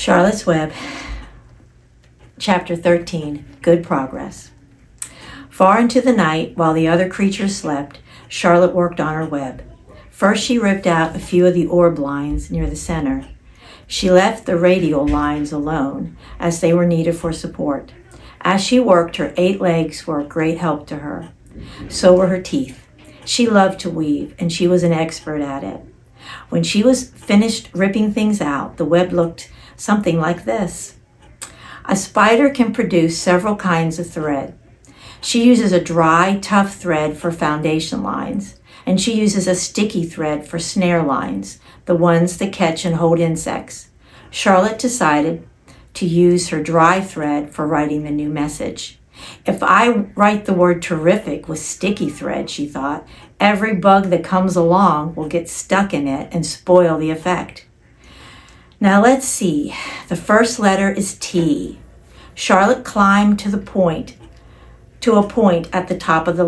Charlotte's Web, Chapter 13, Good Progress. Far into the night, while the other creatures slept, Charlotte worked on her web. First, she ripped out a few of the orb lines near the center. She left the radial lines alone, as they were needed for support. As she worked, her 8 legs were a great help to her. So were her teeth. She loved to weave, and she was an expert at it. When she was finished ripping things out, the web looked something like this. A spider can produce several kinds of thread. She uses a dry, tough thread for foundation lines, and she uses a sticky thread for snare lines, the ones that catch and hold insects. Charlotte decided to use her dry thread for writing the new message. If I write the word terrific with sticky thread, she thought, every bug that comes along will get stuck in it and spoil the effect. Now let's see. The first letter is T. Charlotte climbed to a point at the top of the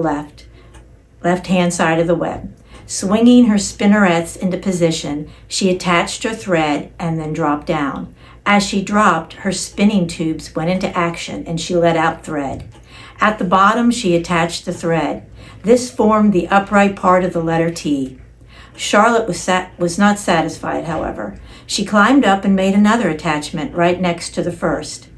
left-hand side of the web. Swinging her spinnerets into position, she attached her thread and then dropped down. As she dropped, her spinning tubes went into action and she let out thread. At the bottom, she attached the thread. This formed the upright part of the letter T. Charlotte was not satisfied, however. She climbed up and made another attachment right next to the first.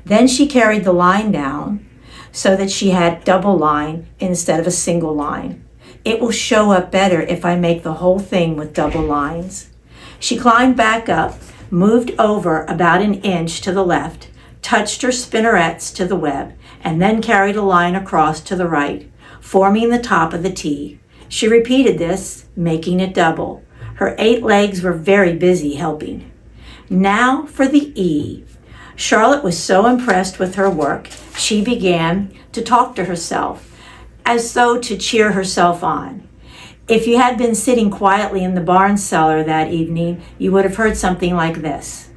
Then she carried the line down so that she had double line instead of a single line. It will show up better if I make the whole thing with double lines. She climbed back up, moved over about an inch to the left, touched her spinnerets to the web, and then carried a line across to the right, forming the top of the T. She repeated this, making it double. Her 8 legs were very busy helping. Now for the E. Charlotte was so impressed with her work, she began to talk to herself, as though to cheer herself on. If you had been sitting quietly in the barn cellar that evening, you would have heard something like this.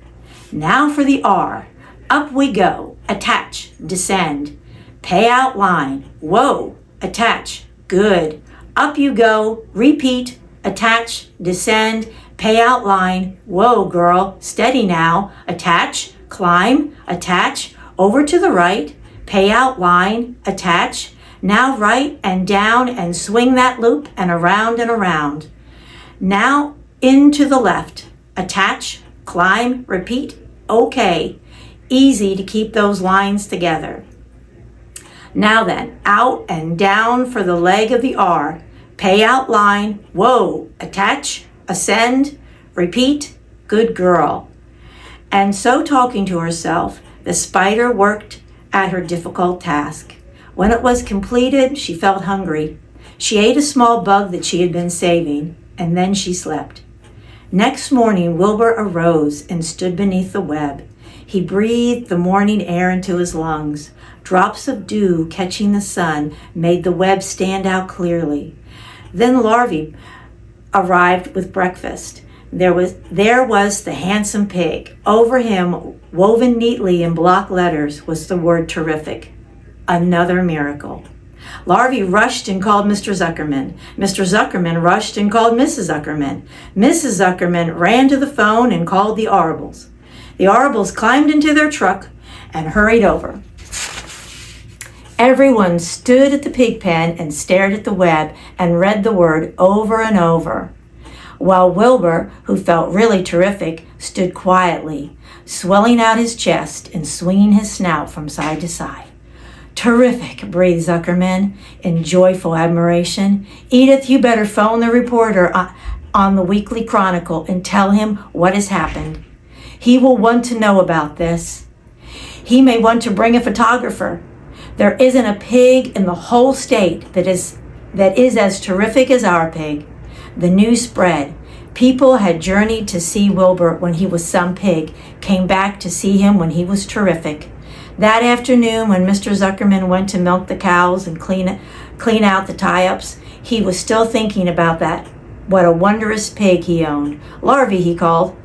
Now for the R. Up we go. Attach. Descend. Pay out line. Whoa. Attach. Good. Up you go. Repeat. Attach. Descend. Pay out line. Whoa, girl. Steady now. Attach. Climb. Attach. Over to the right. Pay out line. Attach. Now right and down and swing that loop and around and around. Now into the left. Attach, climb, repeat. Okay. Easy to keep those lines together. Now then, out and down for the leg of the R. Pay out line. Whoa. Attach, ascend, repeat. Good girl. And so talking to herself, the spider worked at her difficult task. When it was completed, she felt hungry. She ate a small bug that she had been saving, and then she slept. Next morning, Wilbur arose and stood beneath the web. He breathed the morning air into his lungs. Drops of dew catching the sun made the web stand out clearly. Then larvae arrived with breakfast. There was the handsome pig. Over him, woven neatly in block letters, was the word terrific. Another miracle. Larvae rushed and called Mr. Zuckerman. Mr. Zuckerman rushed and called Mrs. Zuckerman. Mrs. Zuckerman ran to the phone and called the Orables. The Orables climbed into their truck and hurried over. Everyone stood at the pig pen and stared at the web and read the word over and over, while Wilbur, who felt really terrific, stood quietly, swelling out his chest and swinging his snout from side to side. Terrific, breathed Zuckerman in joyful admiration. Edith, you better phone the reporter on the Weekly Chronicle and tell him what has happened. He will want to know about this. He may want to bring a photographer. There isn't a pig in the whole state that is as terrific as our pig. The news spread. People had journeyed to see Wilbur when he was some pig, came back to see him when he was terrific. That afternoon, when Mr. Zuckerman went to milk the cows and clean out the tie-ups, he was still thinking about that. What a wondrous pig he owned. Larvae, he called.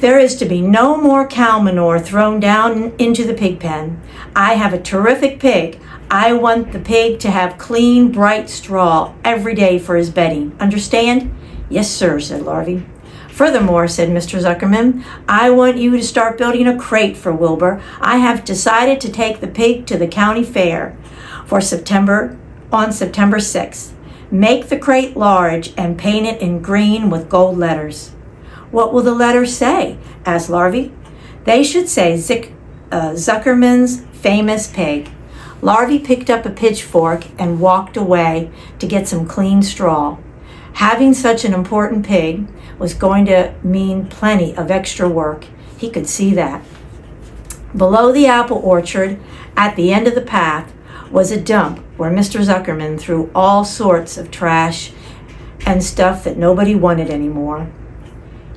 There is to be no more cow manure thrown down into the pig pen. I have a terrific pig. I want the pig to have clean, bright straw every day for his bedding. Understand? Yes, sir, said Larvae. Furthermore, said Mr. Zuckerman, I want you to start building a crate for Wilbur. I have decided to take the pig to the county fair on September 6th. Make the crate large and paint it in green with gold letters. What will the letters say? Asked Larvy. They should say Zuckerman's famous pig. Larvy picked up a pitchfork and walked away to get some clean straw. Having such an important pig was going to mean plenty of extra work. He could see that. Below the apple orchard, at the end of the path, was a dump where Mr. Zuckerman threw all sorts of trash and stuff that nobody wanted anymore.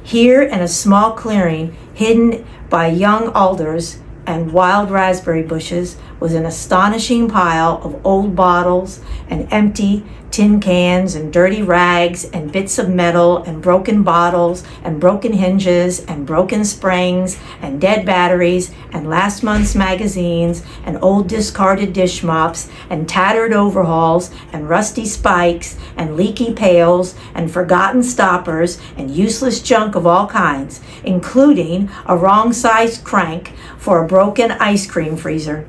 Here, in a small clearing hidden by young alders and wild raspberry bushes, was an astonishing pile of old bottles and empty tin cans and dirty rags and bits of metal and broken bottles and broken hinges and broken springs and dead batteries and last month's magazines and old discarded dish mops and tattered overhauls and rusty spikes and leaky pails and forgotten stoppers and useless junk of all kinds, including a wrong-sized crank for a broken ice cream freezer.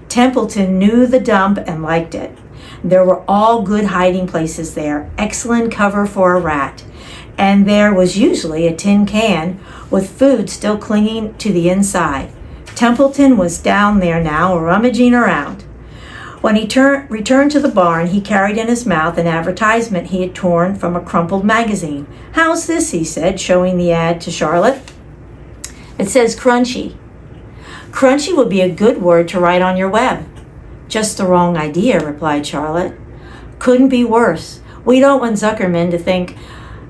Templeton knew the dump and liked it. There were all good hiding places there, excellent cover for a rat, and there was usually a tin can with food still clinging to the inside. Templeton was down there now, rummaging around. When he returned to the barn, he carried in his mouth an advertisement he had torn from a crumpled magazine. "How's this?" he said, showing the ad to Charlotte. "It says crunchy. Crunchy would be a good word to write on your web." "Just the wrong idea," replied Charlotte. "Couldn't be worse. We don't want Zuckerman to think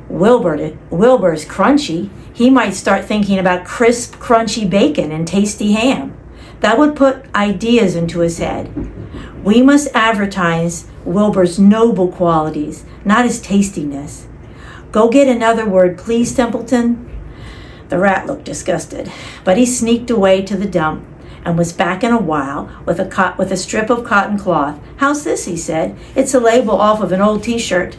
Wilbur's crunchy. He might start thinking about crisp, crunchy bacon and tasty ham. That would put ideas into his head. We must advertise Wilbur's noble qualities, not his tastiness. Go get another word, please, Templeton." The rat looked disgusted, but he sneaked away to the dump and was back in a while with a strip of cotton cloth. "How's this?" he said. "It's a label off of an old t-shirt."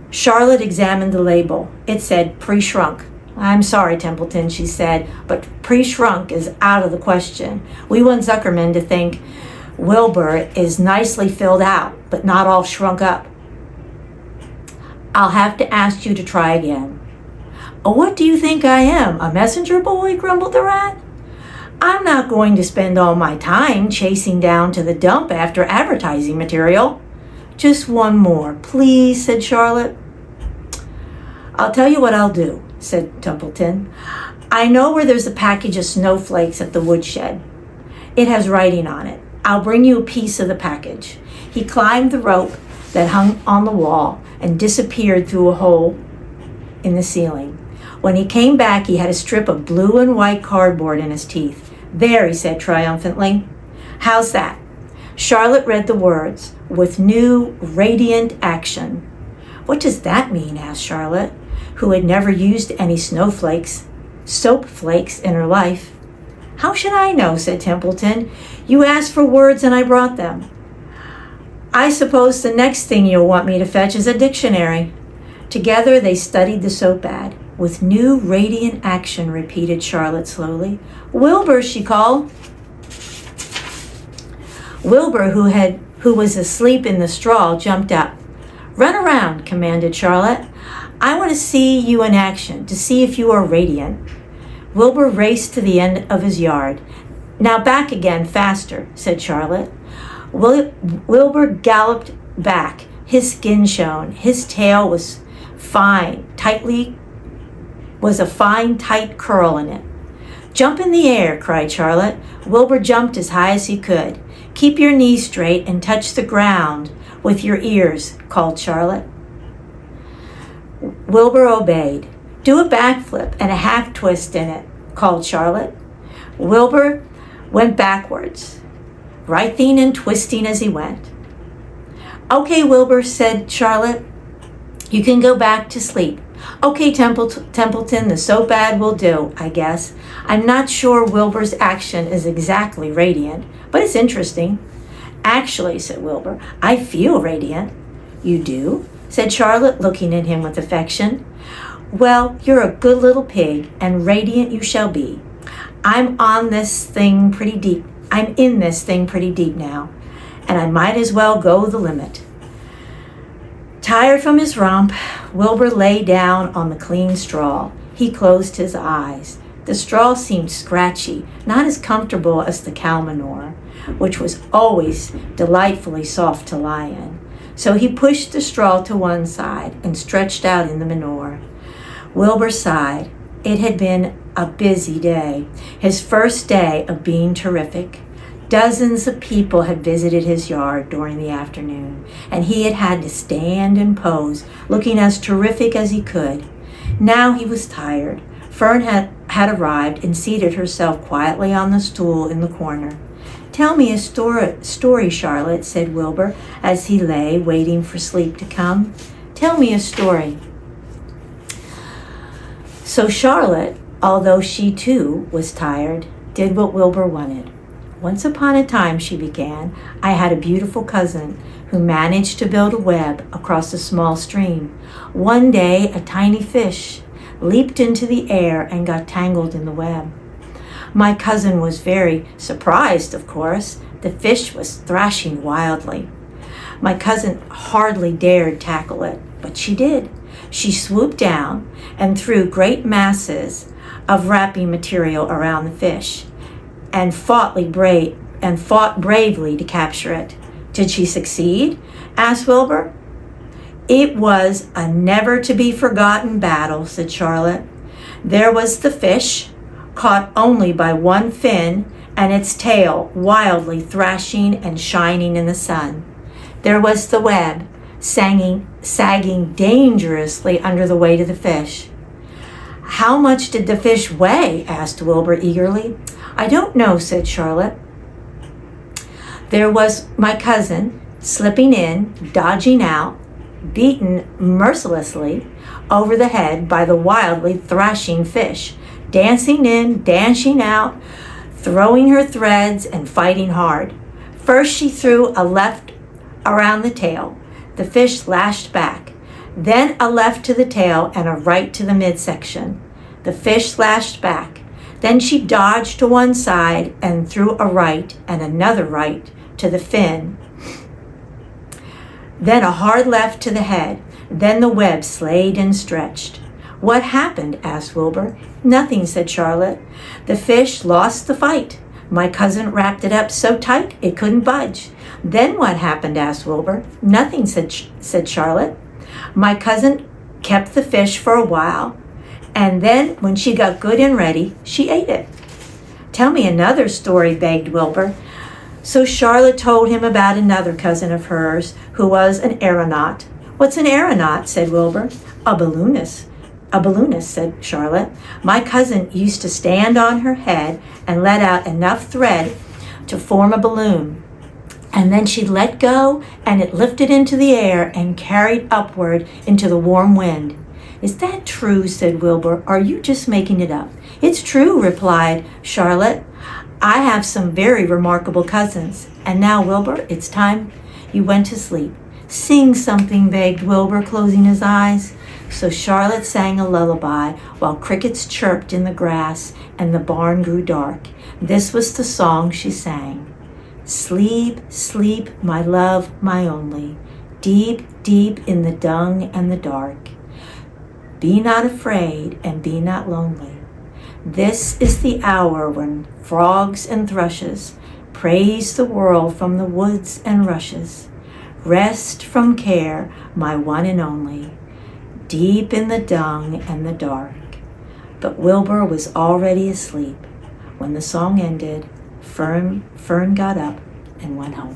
Charlotte examined the label. It said pre-shrunk. "I'm sorry, Templeton," she said, "but pre-shrunk is out of the question. We want Zuckerman to think Wilbur is nicely filled out, but not all shrunk up." "I'll have to ask you to try again." "Oh, what do you think I am, a messenger boy?" grumbled the rat. "I'm not going to spend all my time chasing down to the dump after advertising material." "Just one more, please," said Charlotte. "I'll tell you what I'll do," said Templeton. "I know where there's a package of snowflakes at the woodshed. It has writing on it. I'll bring you a piece of the package." He climbed the rope that hung on the wall and disappeared through a hole in the ceiling. When he came back, he had a strip of blue and white cardboard in his teeth. "There," he said triumphantly. "How's that?" Charlotte read the words, "with new, radiant action." "What does that mean?" asked Charlotte, who had never used any soap flakes in her life. "How should I know?" said Templeton. "You asked for words and I brought them. I suppose the next thing you'll want me to fetch is a dictionary." Together they studied the soap ad. "With new, radiant action," repeated Charlotte slowly. "Wilbur," she called. Wilbur, who was asleep in the straw, jumped up. "Run around," commanded Charlotte. "I want to see you in action, to see if you are radiant." Wilbur raced to the end of his yard. "Now back again, faster," said Charlotte. Wilbur galloped back. His skin shone. His tail was a fine, tight curl in it. "Jump in the air," cried Charlotte. Wilbur jumped as high as he could. "Keep your knees straight and touch the ground with your ears," called Charlotte. Wilbur obeyed. "Do a backflip and a half twist in it," called Charlotte. Wilbur went backwards, writhing and twisting as he went. "Okay, Wilbur," said Charlotte. "You can go back to sleep." "Okay, Templeton, the soap ad will do, I guess. I'm not sure Wilbur's action is exactly radiant, but it's interesting." "Actually," said Wilbur, "I feel radiant." "You do?" said Charlotte, looking at him with affection. Well, you're a good little pig, and radiant you shall be. I'm in this thing pretty deep now, and I might as well go the limit. Tired from his romp, Wilbur lay down on the clean straw. He closed his eyes. The straw seemed scratchy, not as comfortable as the cow manure, which was always delightfully soft to lie in. So he pushed the straw to one side and stretched out in the manure. Wilbur sighed. It had been a busy day, his first day of being terrific. Dozens of people had visited his yard during the afternoon, and he had had to stand and pose, looking as terrific as he could. Now he was tired. Fern had arrived and seated herself quietly on the stool in the corner. "Tell me a story, Charlotte," said Wilbur, as he lay waiting for sleep to come. "Tell me a story." So Charlotte, although she too was tired, did what Wilbur wanted. "Once upon a time," she began, "I had a beautiful cousin who managed to build a web across a small stream. One day, a tiny fish leaped into the air and got tangled in the web. My cousin was very surprised, of course. The fish was thrashing wildly. My cousin hardly dared tackle it, but she did. She swooped down and threw great masses of wrapping material around the fish and fought bravely to capture it. Did she succeed?" asked Wilbur. "It was a never-to-be-forgotten battle," said Charlotte. "There was the fish, caught only by one fin and its tail wildly thrashing and shining in the sun. There was the web, sagging dangerously under the weight of the fish." "How much did the fish weigh?" asked Wilbur eagerly. "I don't know," said Charlotte. "There was my cousin, slipping in, dodging out, beaten mercilessly over the head by the wildly thrashing fish, dancing in, dashing out, throwing her threads and fighting hard. First she threw a left around the tail. The fish lashed back. Then a left to the tail and a right to the midsection. The fish lashed back. Then she dodged to one side and threw a right and another right to the fin. Then a hard left to the head. Then the web slayed and stretched." "What happened?" asked Wilbur. "Nothing," said Charlotte. "The fish lost the fight. My cousin wrapped it up so tight it couldn't budge." "Then what happened?" asked Wilbur. "Nothing," said Charlotte. "My cousin kept the fish for a while, and then when she got good and ready, she ate it." "Tell me another story," begged Wilbur. So Charlotte told him about another cousin of hers who was an aeronaut. "What's an aeronaut?" said Wilbur. "A balloonist," said Charlotte. "My cousin used to stand on her head and let out enough thread to form a balloon. And then she'd let go, and it lifted into the air and carried upward into the warm wind." "Is that true?" said Wilbur. "Are you just making it up?" "It's true," replied Charlotte. "I have some very remarkable cousins. And now, Wilbur, it's time you went to sleep." "Sing something," begged Wilbur, closing his eyes. So Charlotte sang a lullaby while crickets chirped in the grass and the barn grew dark. This was the song she sang. "Sleep, sleep, my love, my only, deep, deep in the dung and the dark. Be not afraid and be not lonely. This is the hour when frogs and thrushes praise the world from the woods and rushes. Rest from care, my one and only, deep in the dung and the dark." But Wilbur was already asleep. When the song ended, Fern got up and went home.